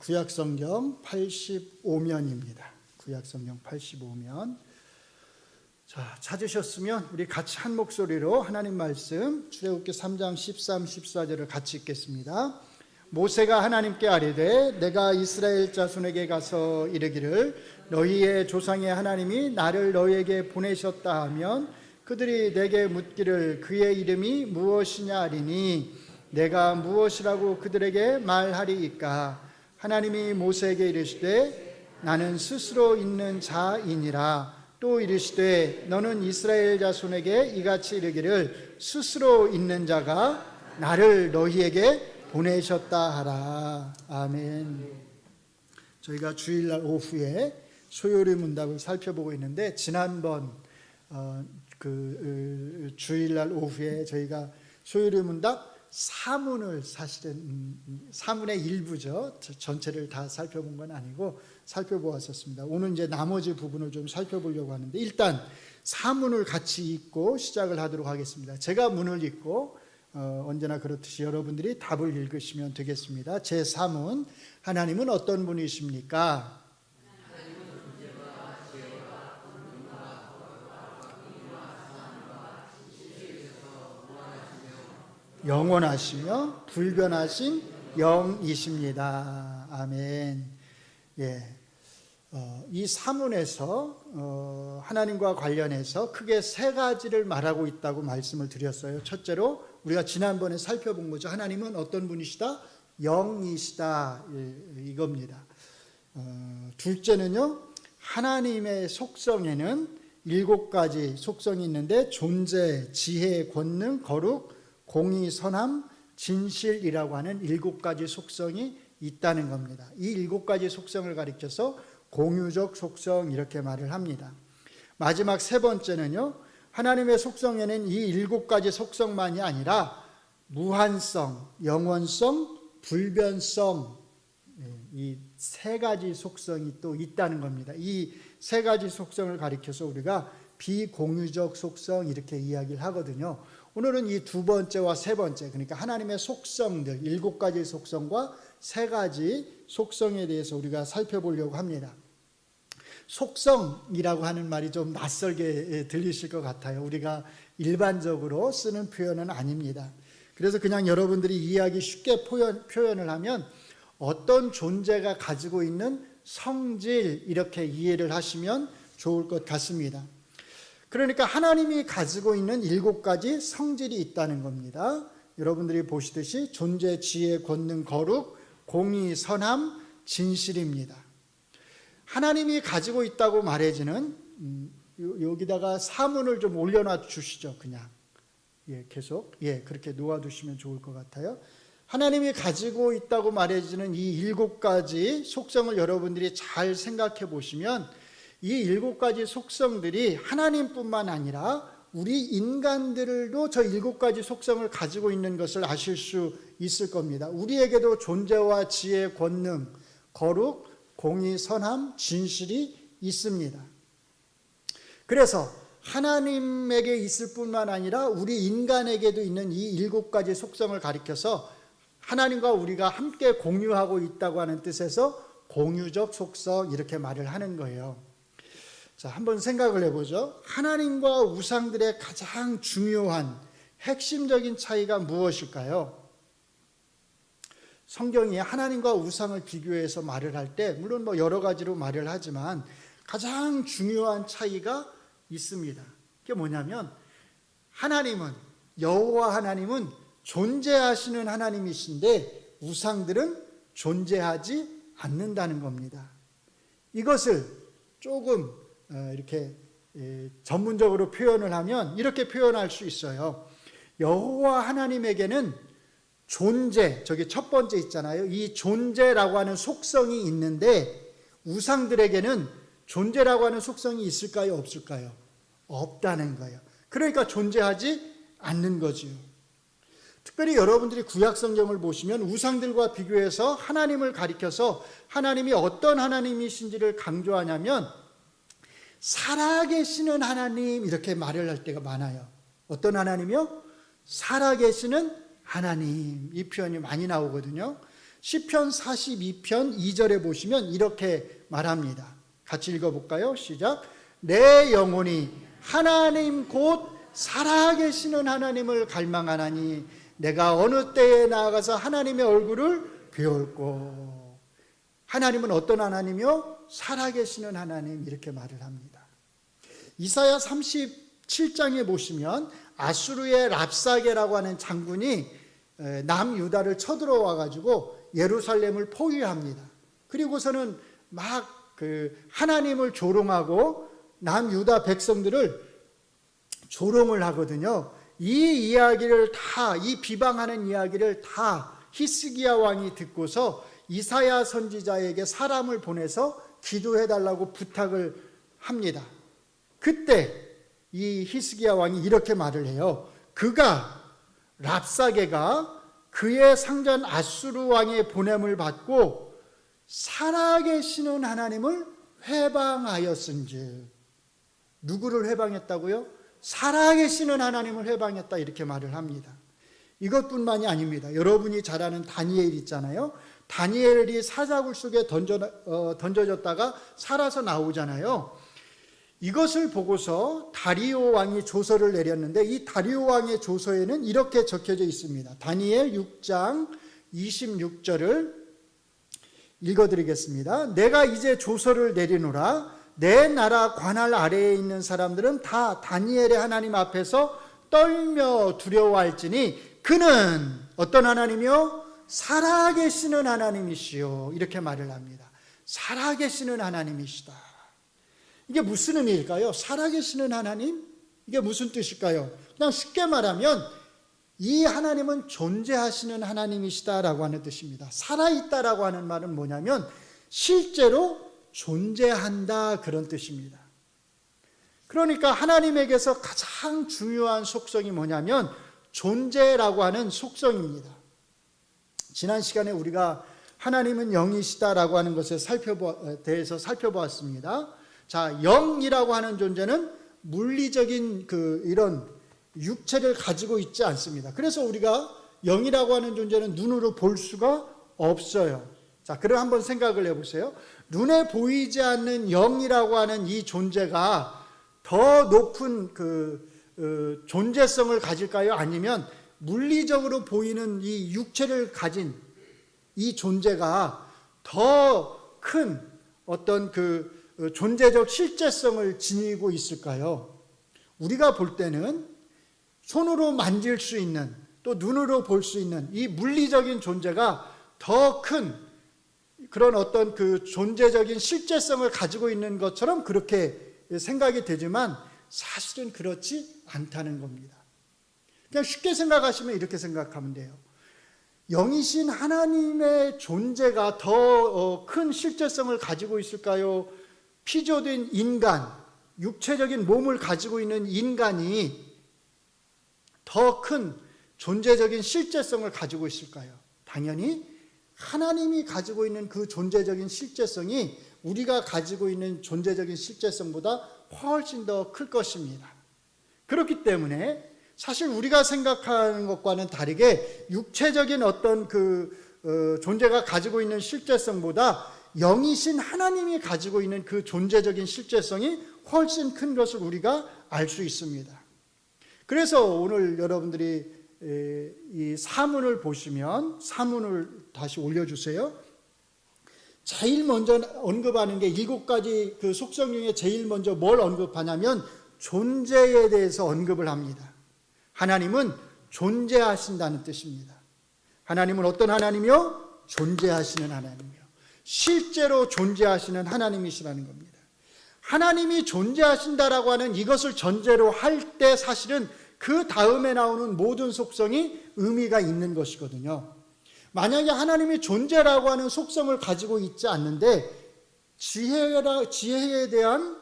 구약성경 85면입니다. 구약성경 85면. 자, 찾으셨으면 우리 같이 한 목소리로 하나님 말씀 출애굽기 3장 13, 14절을 같이 읽겠습니다. 모세가 하나님께 아뢰되 내가 이스라엘 자손에게 가서 이르기를 너희의 조상의 하나님이 나를 너희에게 보내셨다 하면 그들이 내게 묻기를 그의 이름이 무엇이냐 하리니 내가 무엇이라고 그들에게 말하리이까. 하나님이 모세에게 이르시되 나는 스스로 있는 자이니라. 또 이르시되 너는 이스라엘 자손에게 이같이 이르기를 스스로 있는 자가 나를 너희에게 보내셨다 하라. 아멘. 저희가 주일날 오후에 소요리 문답을 살펴보고 있는데 지난번 주일날 오후에 저희가 소요리 문답 사문을 사실은 사문의 일부죠. 전체를 다 살펴본 건 아니고 살펴보았었습니다. 오늘 이제 나머지 부분을 좀 살펴보려고 하는데 일단 사문을 같이 읽고 시작을 하도록 하겠습니다. 제가 문을 읽고 언제나 그렇듯이 여러분들이 답을 읽으시면 되겠습니다. 제 3문 하나님은 어떤 분이십니까? 영원하시며 불변하신 영이십니다. 아멘. 예, 이 사문에서 하나님과 관련해서 크게 세 가지를 말하고 있다고 말씀을 드렸어요. 첫째로 우리가 지난번에 살펴본 거죠. 하나님은 어떤 분이시다? 영이시다. 이겁니다. 둘째는요, 하나님의 속성에는 7가지 속성이 있는데 존재, 지혜, 권능, 거룩, 공의, 선함, 진실이라고 하는 7가지 속성이 있다는 겁니다. 이 7가지 속성을 가리켜서 공유적 속성 이렇게 말을 합니다. 마지막 세 번째는요, 하나님의 속성에는 이 7가지 속성만이 아니라 무한성, 영원성, 불변성, 이 세 가지 속성이 또 있다는 겁니다. 이 세 가지 속성을 가리켜서 우리가 비공유적 속성 이렇게 이야기를 하거든요. 오늘은 이 두 번째와 세 번째, 그러니까 하나님의 속성들 7가지 속성과 3가지 속성에 대해서 우리가 살펴보려고 합니다. 속성이라고 하는 말이 좀 낯설게 들리실 것 같아요. 우리가 일반적으로 쓰는 표현은 아닙니다. 그래서 그냥 여러분들이 이해하기 쉽게 표현을 하면 어떤 존재가 가지고 있는 성질 이렇게 이해를 하시면 좋을 것 같습니다. 그러니까 하나님이 가지고 있는 7가지 성질이 있다는 겁니다. 여러분들이 보시듯이 존재, 지혜, 권능, 거룩, 공의, 선함, 진실입니다. 하나님이 가지고 있다고 말해지는 여기다가 사문을 좀 올려놔 주시죠. 그냥 계속 그렇게 놓아두시면 좋을 것 같아요. 하나님이 가지고 있다고 말해지는 이 7가지 속성을 여러분들이 잘 생각해 보시면 이 7가지 속성들이 하나님뿐만 아니라 우리 인간들도 저 7가지 속성을 가지고 있는 것을 아실 수 있을 겁니다. 우리에게도 존재와 지혜, 권능, 거룩, 공의, 선함, 진실이 있습니다. 그래서 하나님에게 있을 뿐만 아니라 우리 인간에게도 있는 이 7가지 속성을 가리켜서 하나님과 우리가 함께 공유하고 있다고 하는 뜻에서 공유적 속성 이렇게 말을 하는 거예요. 자, 한번 생각을 해보죠. 하나님과 우상들의 가장 중요한 핵심적인 차이가 무엇일까요? 성경이 하나님과 우상을 비교해서 말을 할 때 물론 여러 가지로 말을 하지만 가장 중요한 차이가 있습니다. 그게 뭐냐면 하나님은 여호와 하나님은 존재하시는 하나님이신데 우상들은 존재하지 않는다는 겁니다. 이것을 조금 이렇게 전문적으로 표현을 하면 이렇게 표현할 수 있어요. 여호와 하나님에게는 존재, 저기 첫 번째 있잖아요. 이 존재라고 하는 속성이 있는데 우상들에게는 존재라고 하는 속성이 있을까요? 없을까요? 없다는 거예요. 그러니까 존재하지 않는 거지요. 특별히 여러분들이 구약성경을 보시면 우상들과 비교해서 하나님을 가리켜서 하나님이 어떤 하나님이신지를 강조하냐면 살아계시는 하나님 이렇게 말을 할 때가 많아요. 어떤 하나님이요? 살아계시는 하나님, 이 표현이 많이 나오거든요. 시편 42편 2절에 보시면 이렇게 말합니다. 같이 읽어볼까요? 시작. 내 영혼이 하나님 곧 살아계시는 하나님을 갈망하나니 내가 어느 때에 나아가서 하나님의 얼굴을 배울고. 하나님은 어떤 하나님이요? 살아계시는 하나님, 이렇게 말을 합니다. 이사야 37장에 보시면 아수르의 랍사게라고 하는 장군이 남유다를 쳐들어와 가지고 예루살렘을 포위합니다. 그리고서는 막 하나님을 조롱하고 남유다 백성들을 조롱을 하거든요. 이 이야기를 다, 이 비방하는 이야기를 다 히스기야 왕이 듣고서 이사야 선지자에게 사람을 보내서 기도해달라고 부탁을 합니다. 그때 이 히스기야 왕이 이렇게 말을 해요. 랍사게가 그의 상전 아수르 왕의 보냄을 받고 살아계시는 하나님을 회방하였은즉. 누구를 회방했다고요? 살아계시는 하나님을 회방했다, 이렇게 말을 합니다. 이것뿐만이 아닙니다. 여러분이 잘 아는 다니엘 있잖아요. 다니엘이 사자굴 속에 던져졌다가 살아서 나오잖아요. 이것을 보고서 다리오 왕이 조서를 내렸는데 이 다리오 왕의 조서에는 이렇게 적혀져 있습니다. 다니엘 6장 26절을 읽어드리겠습니다. 내가 이제 조서를 내리노라. 내 나라 관할 아래에 있는 사람들은 다 다니엘의 하나님 앞에서 떨며 두려워할지니 그는 어떤 하나님이요? 살아계시는 하나님이시요. 이렇게 말을 합니다. 살아계시는 하나님이시다. 이게 무슨 의미일까요? 살아계시는 하나님? 이게 무슨 뜻일까요? 그냥 쉽게 말하면 이 하나님은 존재하시는 하나님이시다라고 하는 뜻입니다. 살아있다라고 하는 말은 뭐냐면 실제로 존재한다, 그런 뜻입니다. 그러니까 하나님에게서 가장 중요한 속성이 뭐냐면 존재라고 하는 속성입니다. 지난 시간에 우리가 하나님은 영이시다라고 하는 것에 대해서 살펴보았습니다. 자, 영이라고 하는 존재는 물리적인 이런 육체를 가지고 있지 않습니다. 그래서 우리가 영이라고 하는 존재는 눈으로 볼 수가 없어요. 자, 그럼 한번 생각을 해보세요. 눈에 보이지 않는 영이라고 하는 이 존재가 더 높은 존재성을 가질까요? 아니면 물리적으로 보이는 이 육체를 가진 이 존재가 더 큰 어떤 존재적 실제성을 지니고 있을까요? 우리가 볼 때는 손으로 만질 수 있는, 또 눈으로 볼 수 있는 이 물리적인 존재가 더 큰 그런 어떤 존재적인 실제성을 가지고 있는 것처럼 그렇게 생각이 되지만 사실은 그렇지 않다는 겁니다. 그냥 쉽게 생각하시면 이렇게 생각하면 돼요. 영이신 하나님의 존재가 더 큰 실제성을 가지고 있을까요? 피조된 인간, 육체적인 몸을 가지고 있는 인간이 더 큰 존재적인 실제성을 가지고 있을까요? 당연히 하나님이 가지고 있는 그 존재적인 실제성이 우리가 가지고 있는 존재적인 실제성보다 훨씬 더 클 것입니다. 그렇기 때문에 사실 우리가 생각하는 것과는 다르게 육체적인 어떤 존재가 가지고 있는 실제성보다 영이신 하나님이 가지고 있는 그 존재적인 실제성이 훨씬 큰 것을 우리가 알 수 있습니다. 그래서 오늘 여러분들이 이 사문을 보시면, 사문을 다시 올려주세요. 제일 먼저 언급하는 게 7가지 속성 중에 제일 먼저 뭘 언급하냐면 존재에 대해서 언급을 합니다. 하나님은 존재하신다는 뜻입니다. 하나님은 어떤 하나님이요? 존재하시는 하나님이요. 실제로 존재하시는 하나님이시라는 겁니다. 하나님이 존재하신다라고 하는 이것을 전제로 할 때 사실은 그 다음에 나오는 모든 속성이 의미가 있는 것이거든요. 만약에 하나님이 존재라고 하는 속성을 가지고 있지 않는데 지혜에 대한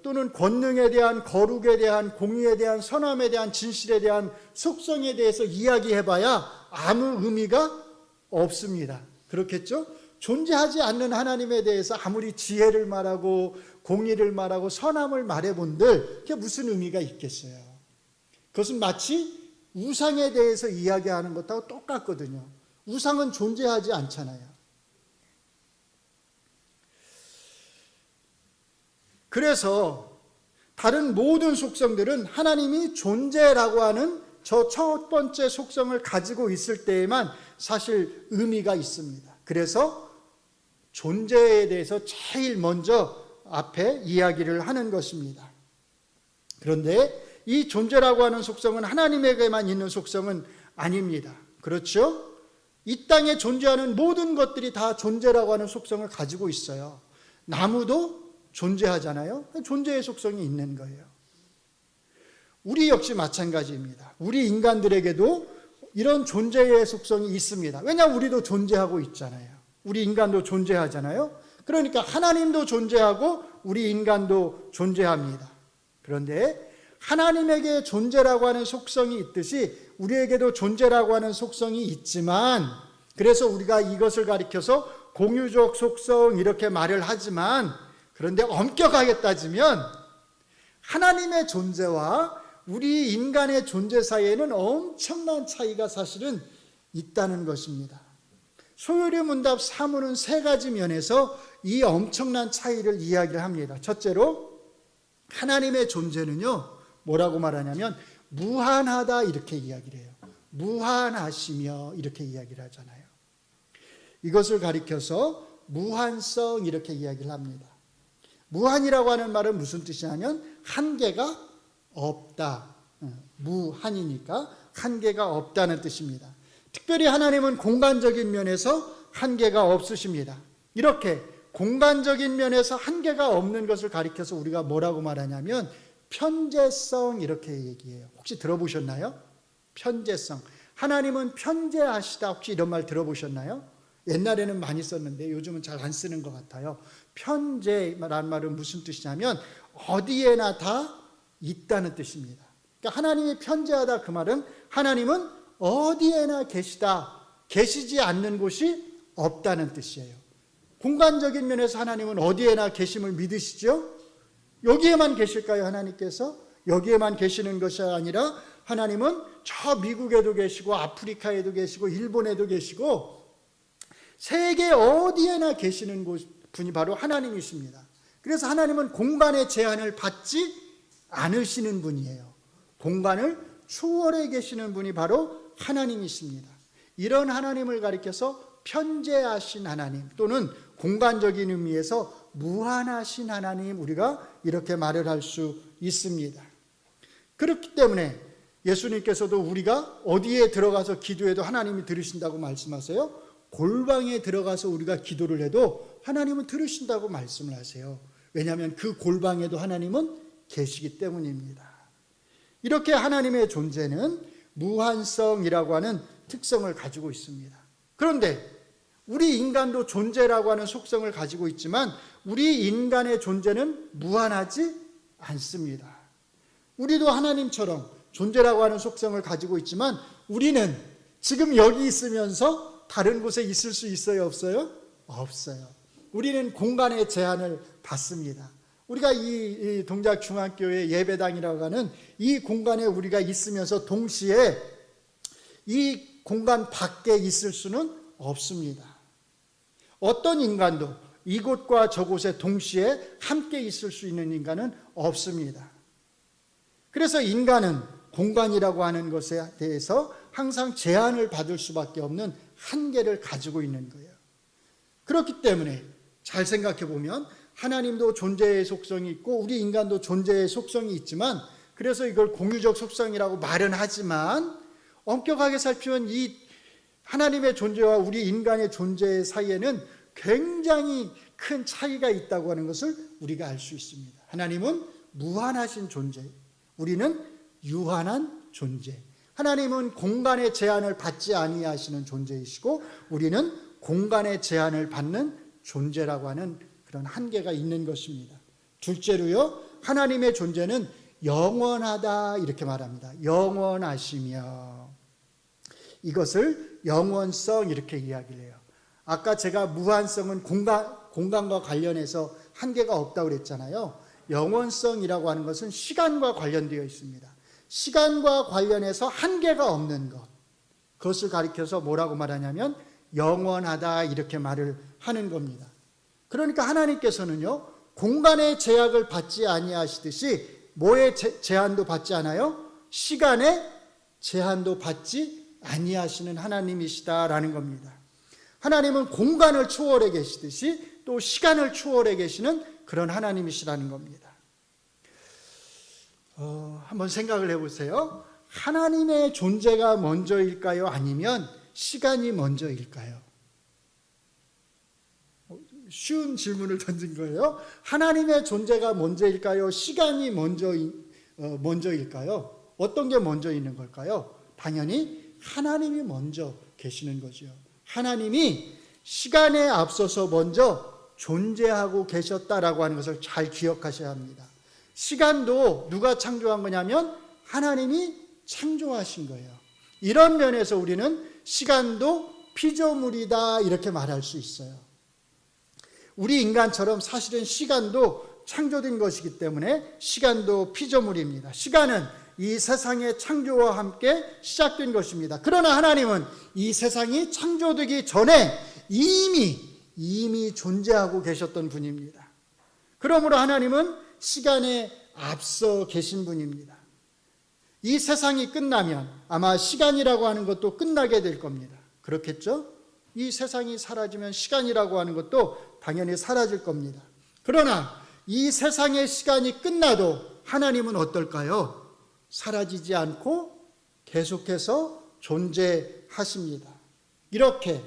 또는 권능에 대한, 거룩에 대한, 공의에 대한, 선함에 대한, 진실에 대한 속성에 대해서 이야기해봐야 아무 의미가 없습니다. 그렇겠죠? 존재하지 않는 하나님에 대해서 아무리 지혜를 말하고 공의를 말하고 선함을 말해본들 그게 무슨 의미가 있겠어요? 그것은 마치 우상에 대해서 이야기하는 것하고 똑같거든요. 우상은 존재하지 않잖아요. 그래서 다른 모든 속성들은 하나님이 존재라고 하는 저 첫 번째 속성을 가지고 있을 때에만 사실 의미가 있습니다. 그래서 존재에 대해서 제일 먼저 앞에 이야기를 하는 것입니다. 그런데 이 존재라고 하는 속성은 하나님에게만 있는 속성은 아닙니다. 그렇죠? 이 땅에 존재하는 모든 것들이 다 존재라고 하는 속성을 가지고 있어요. 나무도 존재하잖아요. 존재의 속성이 있는 거예요. 우리 역시 마찬가지입니다. 우리 인간들에게도 이런 존재의 속성이 있습니다. 왜냐하면 우리도 존재하고 있잖아요. 우리 인간도 존재하잖아요. 그러니까 하나님도 존재하고 우리 인간도 존재합니다. 그런데 하나님에게 존재라고 하는 속성이 있듯이 우리에게도 존재라고 하는 속성이 있지만, 그래서 우리가 이것을 가리켜서 공유적 속성 이렇게 말을 하지만, 그런데 엄격하게 따지면 하나님의 존재와 우리 인간의 존재 사이에는 엄청난 차이가 사실은 있다는 것입니다. 소요리 문답 사문은 세 가지 면에서 이 엄청난 차이를 이야기를 합니다. 첫째로 하나님의 존재는요, 뭐라고 말하냐면 무한하다 이렇게 이야기를 해요. 무한하시며 이렇게 이야기를 하잖아요. 이것을 가리켜서 무한성 이렇게 이야기를 합니다. 무한이라고 하는 말은 무슨 뜻이냐면 한계가 없다. 무한이니까 한계가 없다는 뜻입니다. 특별히 하나님은 공간적인 면에서 한계가 없으십니다. 이렇게 공간적인 면에서 한계가 없는 것을 가리켜서 우리가 뭐라고 말하냐면 편재성 이렇게 얘기해요. 혹시 들어보셨나요? 편재성. 하나님은 편재하시다. 혹시 이런 말 들어보셨나요? 옛날에는 많이 썼는데 요즘은 잘 안 쓰는 것 같아요. 편재라는 말은 무슨 뜻이냐면 어디에나 다 있다는 뜻입니다. 그러니까 하나님이 편재하다 그 말은 하나님은 어디에나 계시지 않는 곳이 없다는 뜻이에요. 공간적인 면에서 하나님은 어디에나 계심을 믿으시죠? 여기에만 계실까요? 하나님께서 여기에만 계시는 것이 아니라 하나님은 저 미국에도 계시고 아프리카에도 계시고 일본에도 계시고 세계 어디에나 계시는 분이 바로 하나님이십니다. 그래서 하나님은 공간의 제한을 받지 않으시는 분이에요. 공간을 초월해 계시는 분이 바로 하나님이십니다. 이런 하나님을 가리켜서 편재하신 하나님 또는 공간적인 의미에서 무한하신 하나님, 우리가 이렇게 말을 할 수 있습니다. 그렇기 때문에 예수님께서도 우리가 어디에 들어가서 기도해도 하나님이 들으신다고 말씀하세요. 골방에 들어가서 우리가 기도를 해도 하나님은 들으신다고 말씀을 하세요. 왜냐하면 그 골방에도 하나님은 계시기 때문입니다. 이렇게 하나님의 존재는 무한성이라고 하는 특성을 가지고 있습니다. 그런데 우리 인간도 존재라고 하는 속성을 가지고 있지만 우리 인간의 존재는 무한하지 않습니다. 우리도 하나님처럼 존재라고 하는 속성을 가지고 있지만 우리는 지금 여기 있으면서 다른 곳에 있을 수 있어요? 없어요? 없어요. 우리는 공간의 제한을 받습니다. 우리가 이 동작중앙교회 예배당이라고 하는 이 공간에 우리가 있으면서 동시에 이 공간 밖에 있을 수는 없습니다. 어떤 인간도 이곳과 저곳에 동시에 함께 있을 수 있는 인간은 없습니다. 그래서 인간은 공간이라고 하는 것에 대해서 항상 제한을 받을 수밖에 없는 한계를 가지고 있는 거예요. 그렇기 때문에 잘 생각해 보면 하나님도 존재의 속성이 있고 우리 인간도 존재의 속성이 있지만, 그래서 이걸 공유적 속성이라고 말은 하지만 엄격하게 살피면 이 하나님의 존재와 우리 인간의 존재 사이에는 굉장히 큰 차이가 있다고 하는 것을 우리가 알 수 있습니다. 하나님은 무한하신 존재, 우리는 유한한 존재. 하나님은 공간의 제한을 받지 아니하시는 존재이시고 우리는 공간의 제한을 받는 존재라고 하는 그런 한계가 있는 것입니다. 둘째로요, 하나님의 존재는 영원하다 이렇게 말합니다. 영원하시며, 이것을 영원성 이렇게 이야기를 해요. 아까 제가 무한성은 공간과 관련해서 한계가 없다고 그랬잖아요. 영원성이라고 하는 것은 시간과 관련되어 있습니다. 시간과 관련해서 한계가 없는 것, 그것을 가리켜서 뭐라고 말하냐면 영원하다 이렇게 말을 하는 겁니다. 그러니까 하나님께서는요, 공간의 제약을 받지 아니하시듯이 뭐의 제한도 받지 않아요? 시간의 제한도 받지 아니하시는 하나님이시다라는 겁니다. 하나님은 공간을 초월해 계시듯이 또 시간을 초월해 계시는 그런 하나님이시라는 겁니다. 한번 생각을 해보세요. 하나님의 존재가 먼저일까요? 아니면 시간이 먼저일까요? 쉬운 질문을 던진 거예요. 하나님의 존재가 먼저일까요? 시간이 먼저일까요? 어떤 게 먼저 있는 걸까요? 당연히 하나님이 먼저 계시는 거죠. 하나님이 시간에 앞서서 먼저 존재하고 계셨다라고 하는 것을 잘 기억하셔야 합니다. 시간도 누가 창조한 거냐면 하나님이 창조하신 거예요. 이런 면에서 우리는 시간도 피조물이다 이렇게 말할 수 있어요. 우리 인간처럼 사실은 시간도 창조된 것이기 때문에 시간도 피조물입니다. 시간은 이 세상의 창조와 함께 시작된 것입니다. 그러나 하나님은 이 세상이 창조되기 전에 이미 존재하고 계셨던 분입니다. 그러므로 하나님은 시간에 앞서 계신 분입니다. 이 세상이 끝나면 아마 시간이라고 하는 것도 끝나게 될 겁니다. 그렇겠죠? 이 세상이 사라지면 시간이라고 하는 것도 당연히 사라질 겁니다. 그러나 이 세상의 시간이 끝나도 하나님은 어떨까요? 사라지지 않고 계속해서 존재하십니다. 이렇게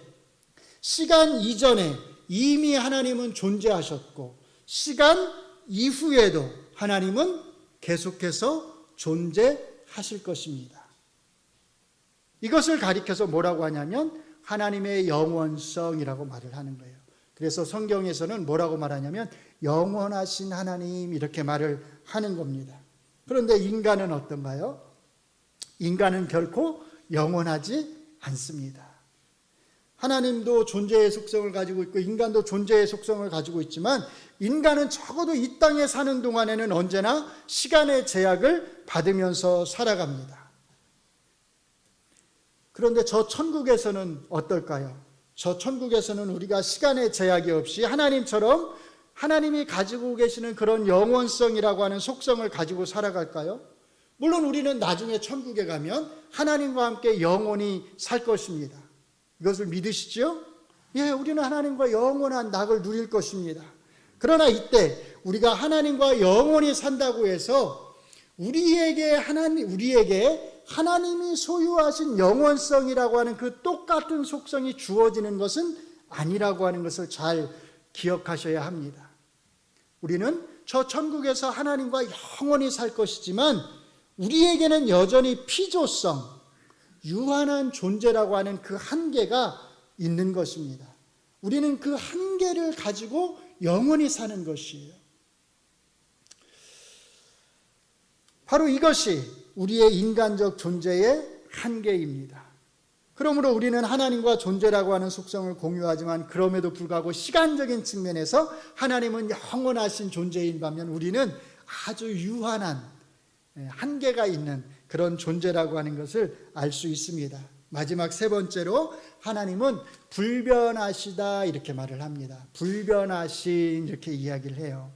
시간 이전에 이미 하나님은 존재하셨고 시간 이후에도 하나님은 계속해서 존재하실 것입니다. 이것을 가리켜서 뭐라고 하냐면 하나님의 영원성이라고 말을 하는 거예요. 그래서 성경에서는 뭐라고 말하냐면 영원하신 하나님 이렇게 말을 하는 겁니다. 그런데 인간은 어떤가요? 인간은 결코 영원하지 않습니다. 하나님도 존재의 속성을 가지고 있고 인간도 존재의 속성을 가지고 있지만 인간은 적어도 이 땅에 사는 동안에는 언제나 시간의 제약을 받으면서 살아갑니다. 그런데 저 천국에서는 어떨까요? 저 천국에서는 우리가 시간의 제약이 없이 하나님처럼 하나님이 가지고 계시는 그런 영원성이라고 하는 속성을 가지고 살아갈까요? 물론 우리는 나중에 천국에 가면 하나님과 함께 영원히 살 것입니다. 이것을 믿으시죠? 예, 우리는 하나님과 영원한 낙을 누릴 것입니다. 그러나 이때 우리가 하나님과 영원히 산다고 해서 우리에게 하나님이 소유하신 영원성이라고 하는 그 똑같은 속성이 주어지는 것은 아니라고 하는 것을 잘 기억하셔야 합니다. 우리는 저 천국에서 하나님과 영원히 살 것이지만 우리에게는 여전히 피조성, 유한한 존재라고 하는 그 한계가 있는 것입니다. 우리는 그 한계를 가지고 영원히 사는 것이에요. 바로 이것이 우리의 인간적 존재의 한계입니다. 그러므로 우리는 하나님과 존재라고 하는 속성을 공유하지만 그럼에도 불구하고 시간적인 측면에서 하나님은 영원하신 존재인 반면 우리는 아주 유한한 한계가 있는 그런 존재라고 하는 것을 알 수 있습니다. 마지막 세 번째로 하나님은 불변하시다 이렇게 말을 합니다. 불변하신 이렇게 이야기를 해요.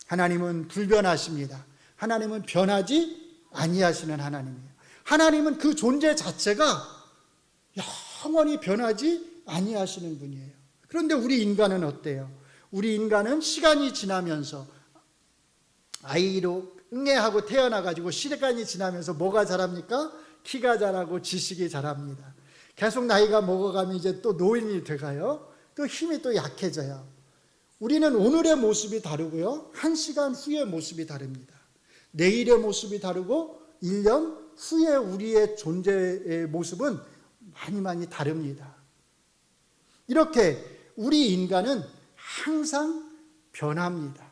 하나님은 불변하십니다. 하나님은 변하지 아니하시는 하나님이에요. 하나님은 그 존재 자체가 영원히 변하지 아니하시는 분이에요. 그런데 우리 인간은 어때요? 우리 인간은 시간이 지나면서 아이로 응애하고 태어나가지고 시간이 지나면서 뭐가 자랍니까? 키가 자라고 지식이 자랍니다. 계속 나이가 먹어가면 이제 또 노인이 돼가요. 또 힘이 또 약해져요. 우리는 오늘의 모습이 다르고요. 1시간 후의 모습이 다릅니다. 내일의 모습이 다르고 1년 후에 우리의 존재의 모습은 많이 다릅니다. 이렇게 우리 인간은 항상 변합니다.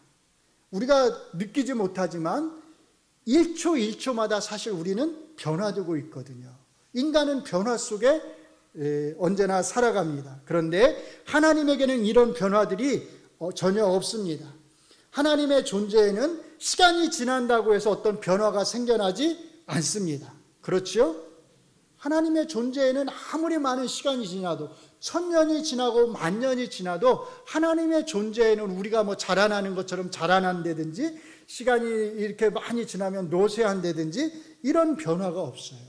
우리가 느끼지 못하지만 1초 1초마다 사실 우리는 변화되고 있거든요. 인간은 변화 속에 언제나 살아갑니다. 그런데 하나님에게는 이런 변화들이 전혀 없습니다. 하나님의 존재에는 시간이 지난다고 해서 어떤 변화가 생겨나지 않습니다. 그렇죠? 하나님의 존재에는 아무리 많은 시간이 지나도 1000년이 지나고 10,000년이 지나도 하나님의 존재에는 우리가 뭐 자라나는 것처럼 자라난다든지 시간이 이렇게 많이 지나면 노쇠한다든지 이런 변화가 없어요.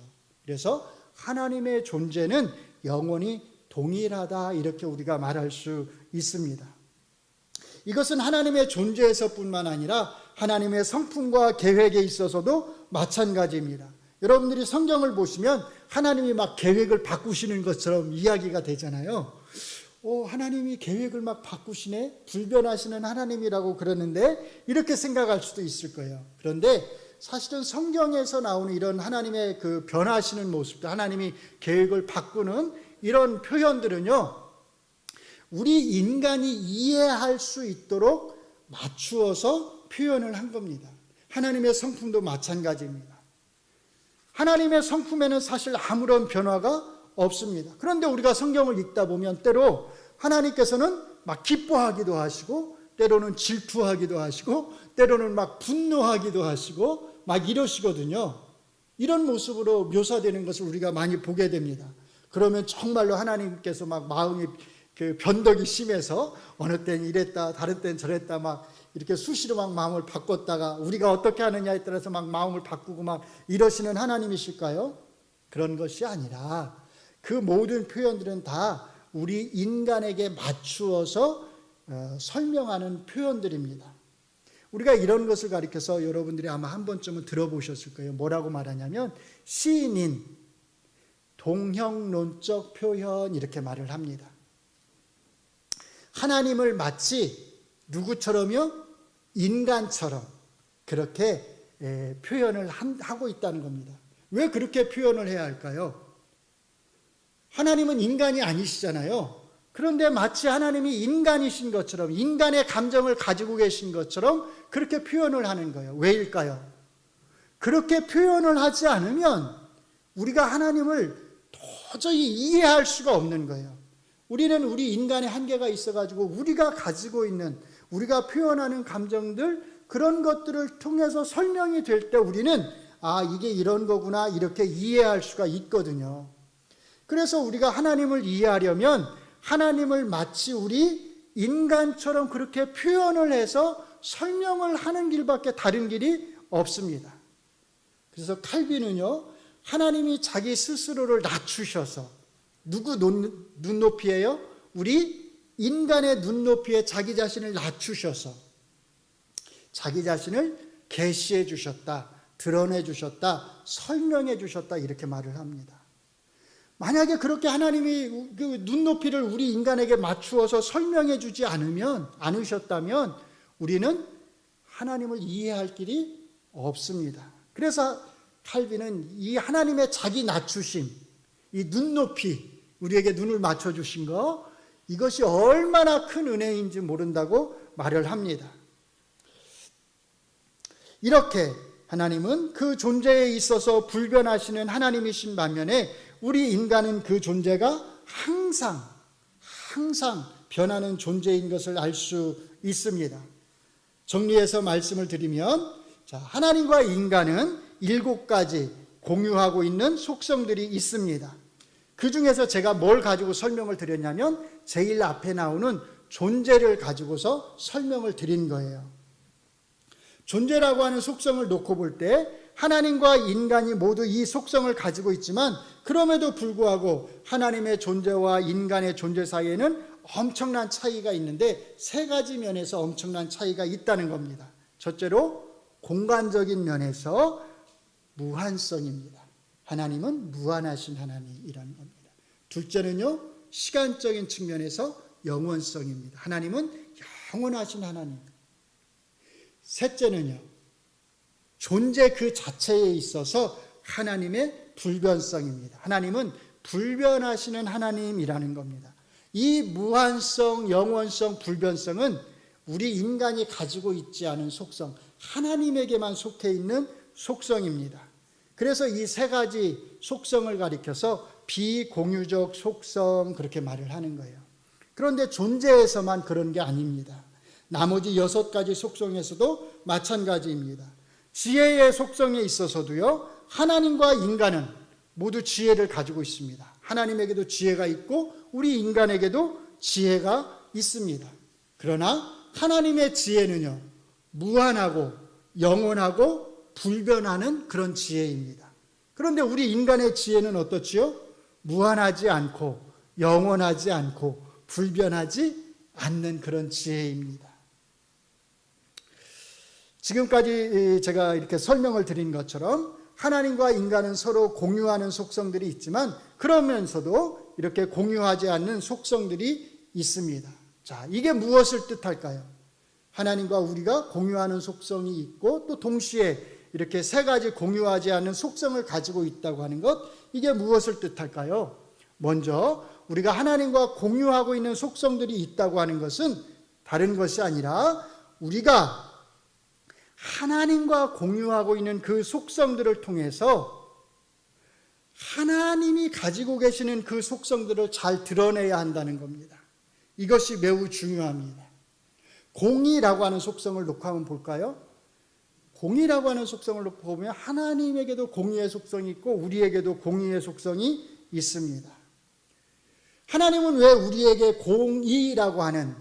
그래서 하나님의 존재는 영원히 동일하다 이렇게 우리가 말할 수 있습니다. 이것은 하나님의 존재에서뿐만 아니라 하나님의 성품과 계획에 있어서도 마찬가지입니다. 여러분들이 성경을 보시면 하나님이 막 계획을 바꾸시는 것처럼 이야기가 되잖아요. 하나님이 계획을 막 바꾸시네? 불변하시는 하나님이라고 그러는데 이렇게 생각할 수도 있을 거예요. 그런데 사실은 성경에서 나오는 이런 하나님의 그 변하시는 모습들, 하나님이 계획을 바꾸는 이런 표현들은요, 우리 인간이 이해할 수 있도록 맞추어서 표현을 한 겁니다. 하나님의 성품도 마찬가지입니다. 하나님의 성품에는 사실 아무런 변화가 없습니다. 그런데 우리가 성경을 읽다 보면 때로 하나님께서는 막 기뻐하기도 하시고 때로는 질투하기도 하시고 때로는 막 분노하기도 하시고 막 이러시거든요. 이런 모습으로 묘사되는 것을 우리가 많이 보게 됩니다. 그러면 정말로 하나님께서 막 마음이 그 변덕이 심해서 어느 땐 이랬다 다른 땐 저랬다 막 이렇게 수시로 막 마음을 바꿨다가 우리가 어떻게 하느냐에 따라서 막 마음을 바꾸고 막 이러시는 하나님이실까요? 그런 것이 아니라 그 모든 표현들은 다 우리 인간에게 맞추어서 설명하는 표현들입니다. 우리가 이런 것을 가리켜서 여러분들이 아마 한 번쯤은 들어보셨을 거예요. 뭐라고 말하냐면 시인인, 동형론적 표현 이렇게 말을 합니다. 하나님을 마치 누구처럼요? 인간처럼 그렇게 표현을 하고 있다는 겁니다. 왜 그렇게 표현을 해야 할까요? 하나님은 인간이 아니시잖아요. 그런데 마치 하나님이 인간이신 것처럼 인간의 감정을 가지고 계신 것처럼 그렇게 표현을 하는 거예요. 왜일까요? 그렇게 표현을 하지 않으면 우리가 하나님을 도저히 이해할 수가 없는 거예요. 우리는 우리 인간의 한계가 있어가지고 우리가 가지고 있는 우리가 표현하는 감정들 그런 것들을 통해서 설명이 될 때 우리는 이게 이런 거구나 이렇게 이해할 수가 있거든요. 그래서 우리가 하나님을 이해하려면 하나님을 마치 우리 인간처럼 그렇게 표현을 해서 설명을 하는 길밖에 다른 길이 없습니다. 그래서 칼빈은요, 하나님이 자기 스스로를 낮추셔서 누구 눈높이에요? 우리 인간의 눈높이에 자기 자신을 낮추셔서 자기 자신을 계시해 주셨다, 드러내 주셨다, 설명해 주셨다 이렇게 말을 합니다. 만약에 그렇게 하나님이 그 눈높이를 우리 인간에게 맞추어서 설명해 주지 않으셨다면 우리는 하나님을 이해할 길이 없습니다. 그래서 칼빈은 이 하나님의 자기 낮추심, 이 눈높이, 우리에게 눈을 맞춰주신 거, 이것이 얼마나 큰 은혜인지 모른다고 말을 합니다. 이렇게 하나님은 그 존재에 있어서 불변하시는 하나님이신 반면에 우리 인간은 그 존재가 항상 변하는 존재인 것을 알 수 있습니다. 정리해서 말씀을 드리면, 하나님과 인간은 7가지 공유하고 있는 속성들이 있습니다. 그 중에서 제가 뭘 가지고 설명을 드렸냐면 제일 앞에 나오는 존재를 가지고서 설명을 드린 거예요. 존재라고 하는 속성을 놓고 볼 때 하나님과 인간이 모두 이 속성을 가지고 있지만 그럼에도 불구하고 하나님의 존재와 인간의 존재 사이에는 엄청난 차이가 있는데 3가지 면에서 엄청난 차이가 있다는 겁니다. 첫째로 공간적인 면에서 무한성입니다. 하나님은 무한하신 하나님이라는 겁니다. 둘째는요, 시간적인 측면에서 영원성입니다. 하나님은 영원하신 하나님. 셋째는요, 존재 그 자체에 있어서 하나님의 불변성입니다. 하나님은 불변하시는 하나님이라는 겁니다. 이 무한성, 영원성, 불변성은 우리 인간이 가지고 있지 않은 속성, 하나님에게만 속해 있는 속성입니다. 그래서 이 3가지 속성을 가리켜서 비공유적 속성 그렇게 말을 하는 거예요. 그런데 존재에서만 그런 게 아닙니다. 나머지 6가지 속성에서도 마찬가지입니다. 지혜의 속성에 있어서도요, 하나님과 인간은 모두 지혜를 가지고 있습니다. 하나님에게도 지혜가 있고 우리 인간에게도 지혜가 있습니다. 그러나 하나님의 지혜는요, 무한하고 영원하고 불변하는 그런 지혜입니다. 그런데 우리 인간의 지혜는 어떻지요? 무한하지 않고 영원하지 않고 불변하지 않는 그런 지혜입니다. 지금까지 제가 이렇게 설명을 드린 것처럼 하나님과 인간은 서로 공유하는 속성들이 있지만 그러면서도 이렇게 공유하지 않는 속성들이 있습니다. 자, 이게 무엇을 뜻할까요? 하나님과 우리가 공유하는 속성이 있고 또 동시에 이렇게 세 가지 공유하지 않는 속성을 가지고 있다고 하는 것, 이게 무엇을 뜻할까요? 먼저 우리가 하나님과 공유하고 있는 속성들이 있다고 하는 것은 다른 것이 아니라 우리가 하나님과 공유하고 있는 그 속성들을 통해서 하나님이 가지고 계시는 그 속성들을 잘 드러내야 한다는 겁니다. 이것이 매우 중요합니다. 공의라고 하는 속성을 놓고 한번 볼까요? 공의라고 하는 속성을 놓고 보면 하나님에게도 공의의 속성이 있고 우리에게도 공의의 속성이 있습니다. 하나님은 왜 우리에게 공의라고 하는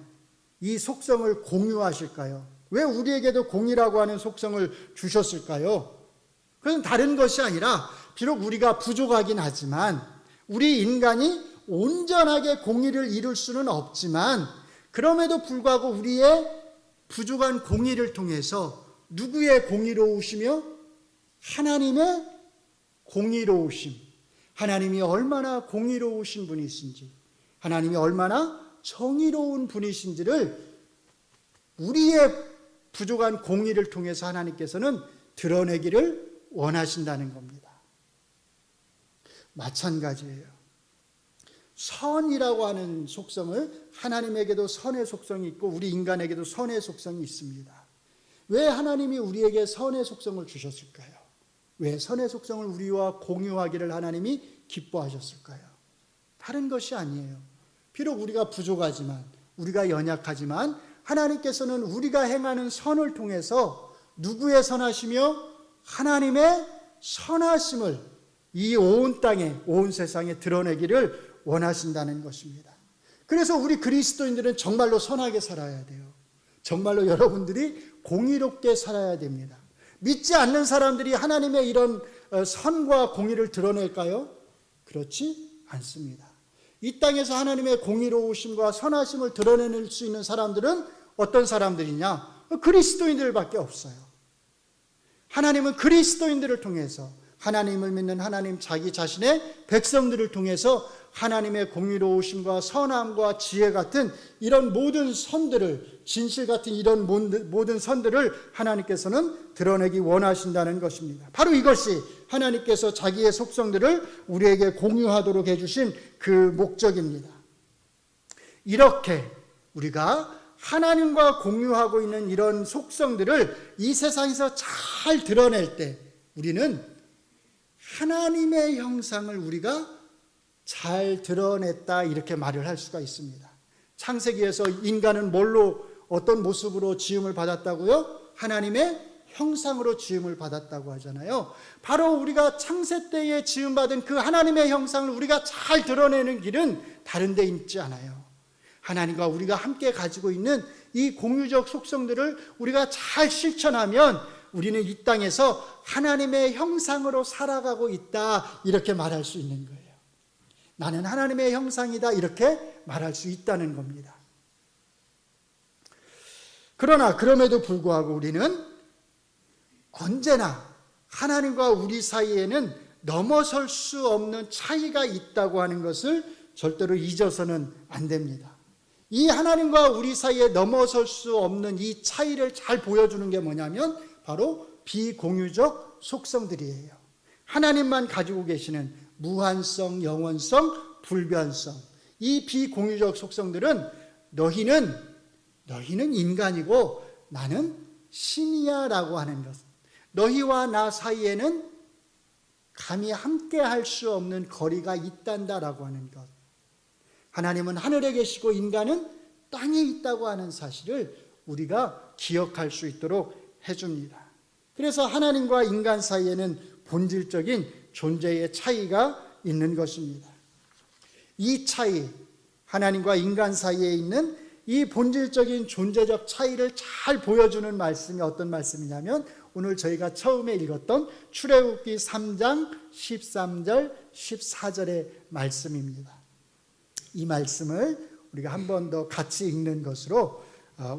이 속성을 공유하실까요? 왜 우리에게도 공의라고 하는 속성을 주셨을까요? 그건 다른 것이 아니라 비록 우리가 부족하긴 하지만 우리 인간이 온전하게 공의를 이룰 수는 없지만 그럼에도 불구하고 우리의 부족한 공의를 통해서 누구의 공의로우시며 하나님의 공의로우심, 하나님이 얼마나 공의로우신 분이신지, 하나님이 얼마나 정의로운 분이신지를 우리의 부족한 공의를 통해서 하나님께서는 드러내기를 원하신다는 겁니다. 마찬가지예요. 선이라고 하는 속성을, 하나님에게도 선의 속성이 있고 우리 인간에게도 선의 속성이 있습니다. 왜 하나님이 우리에게 선의 속성을 주셨을까요? 왜 선의 속성을 우리와 공유하기를 하나님이 기뻐하셨을까요? 다른 것이 아니에요. 비록 우리가 부족하지만, 우리가 연약하지만 하나님께서는 우리가 행하는 선을 통해서 누구의 선하시며 하나님의 선하심을 이 온 땅에, 온 세상에 드러내기를 원하신다는 것입니다. 그래서 우리 그리스도인들은 정말로 선하게 살아야 돼요. 정말로 여러분들이 공의롭게 살아야 됩니다. 믿지 않는 사람들이 하나님의 이런 선과 공의를 드러낼까요? 그렇지 않습니다. 이 땅에서 하나님의 공의로우심과 선하심을 드러낼 수 있는 사람들은 어떤 사람들이냐? 그리스도인들밖에 없어요. 하나님은 그리스도인들을 통해서, 하나님을 믿는 하나님 자기 자신의 백성들을 통해서 하나님의 공의로우심과 선함과 지혜 같은 이런 모든 선들을, 진실 같은 이런 모든 선들을 하나님께서는 드러내기 원하신다는 것입니다. 바로 이것이 하나님께서 자기의 속성들을 우리에게 공유하도록 해주신 그 목적입니다. 이렇게 우리가 하나님과 공유하고 있는 이런 속성들을 이 세상에서 잘 드러낼 때 우리는 하나님의 형상을 우리가 잘 드러냈다, 이렇게 말을 할 수가 있습니다. 창세기에서 인간은 뭘로, 어떤 모습으로 지음을 받았다고요? 하나님의 형상으로 지음을 받았다고 하잖아요. 바로 우리가 창세 때에 지음받은 그 하나님의 형상을 우리가 잘 드러내는 길은 다른 데 있지 않아요. 하나님과 우리가 함께 가지고 있는 이 공유적 속성들을 우리가 잘 실천하면 우리는 이 땅에서 하나님의 형상으로 살아가고 있다, 이렇게 말할 수 있는 거예요. 나는 하나님의 형상이다, 이렇게 말할 수 있다는 겁니다. 그러나 그럼에도 불구하고 우리는 언제나 하나님과 우리 사이에는 넘어설 수 없는 차이가 있다고 하는 것을 절대로 잊어서는 안 됩니다. 이 하나님과 우리 사이에 넘어설 수 없는 이 차이를 잘 보여주는 게 뭐냐면 바로 비공유적 속성들이에요. 하나님만 가지고 계시는 무한성, 영원성, 불변성, 이 비공유적 속성들은 너희는 인간이고 나는 신이야 라고 하는 것, 너희와 나 사이에는 감히 함께 할 수 없는 거리가 있단다라고 하는 것, 하나님은 하늘에 계시고 인간은 땅에 있다고 하는 사실을 우리가 기억할 수 있도록 해줍니다. 그래서 하나님과 인간 사이에는 본질적인 존재의 차이가 있는 것입니다. 이 차이, 하나님과 인간 사이에 있는 이 본질적인 존재적 차이를 잘 보여주는 말씀이 어떤 말씀이냐면 오늘 저희가 처음에 읽었던 출애굽기 3장 13절 14절의 말씀입니다. 이 말씀을 우리가 한 번 더 같이 읽는 것으로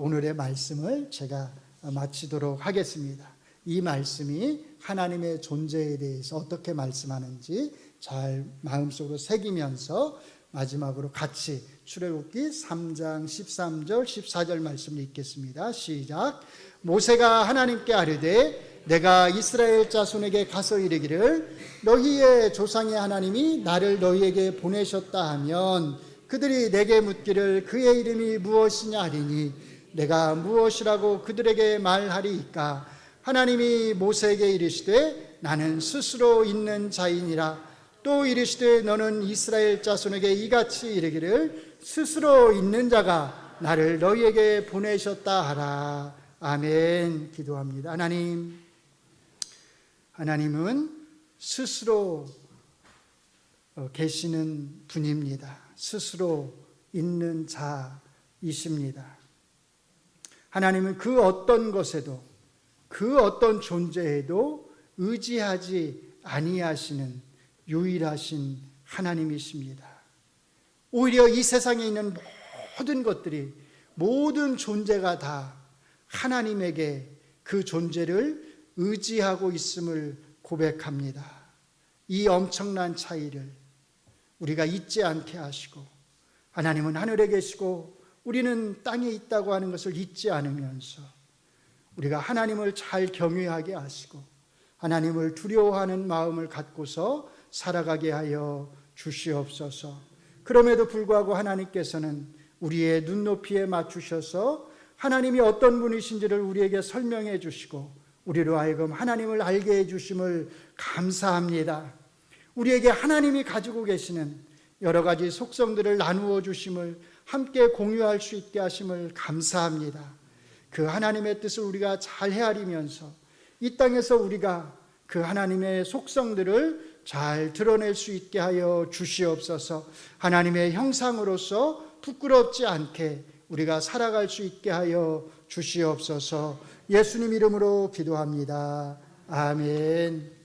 오늘의 말씀을 제가 마치도록 하겠습니다. 이 말씀이 하나님의 존재에 대해서 어떻게 말씀하는지 잘 마음속으로 새기면서 마지막으로 같이 출애굽기 3장 13절 14절 말씀을 읽겠습니다. 시작. 모세가 하나님께 아뢰되 내가 이스라엘 자손에게 가서 이르기를 너희의 조상의 하나님이 나를 너희에게 보내셨다 하면 그들이 내게 묻기를 그의 이름이 무엇이냐 하리니 내가 무엇이라고 그들에게 말하리이까. 하나님이 모세에게 이르시되 나는 스스로 있는 자이니라. 또 이르시되 너는 이스라엘 자손에게 이같이 이르기를 스스로 있는 자가 나를 너희에게 보내셨다 하라. 아멘. 기도합니다. 하나님은 스스로 계시는 분입니다. 스스로 있는 자이십니다. 하나님은 그 어떤 것에도 그 어떤 존재에도 의지하지 아니하시는 유일하신 하나님이십니다. 오히려 이 세상에 있는 모든 것들이 모든 존재가 다 하나님에게 그 존재를 의지하고 있음을 고백합니다. 이 엄청난 차이를 우리가 잊지 않게 하시고 하나님은 하늘에 계시고 우리는 땅에 있다고 하는 것을 잊지 않으면서 우리가 하나님을 잘 경외하게 하시고 하나님을 두려워하는 마음을 갖고서 살아가게 하여 주시옵소서. 그럼에도 불구하고 하나님께서는 우리의 눈높이에 맞추셔서 하나님이 어떤 분이신지를 우리에게 설명해 주시고 우리로 하여금 하나님을 알게 해 주심을 감사합니다. 우리에게 하나님이 가지고 계시는 여러 가지 속성들을 나누어 주심을 함께 공유할 수 있게 하심을 감사합니다. 그 하나님의 뜻을 우리가 잘 헤아리면서 이 땅에서 우리가 그 하나님의 속성들을 잘 드러낼 수 있게 하여 주시옵소서. 하나님의 형상으로서 부끄럽지 않게 우리가 살아갈 수 있게 하여 주시옵소서. 예수님 이름으로 기도합니다. 아멘.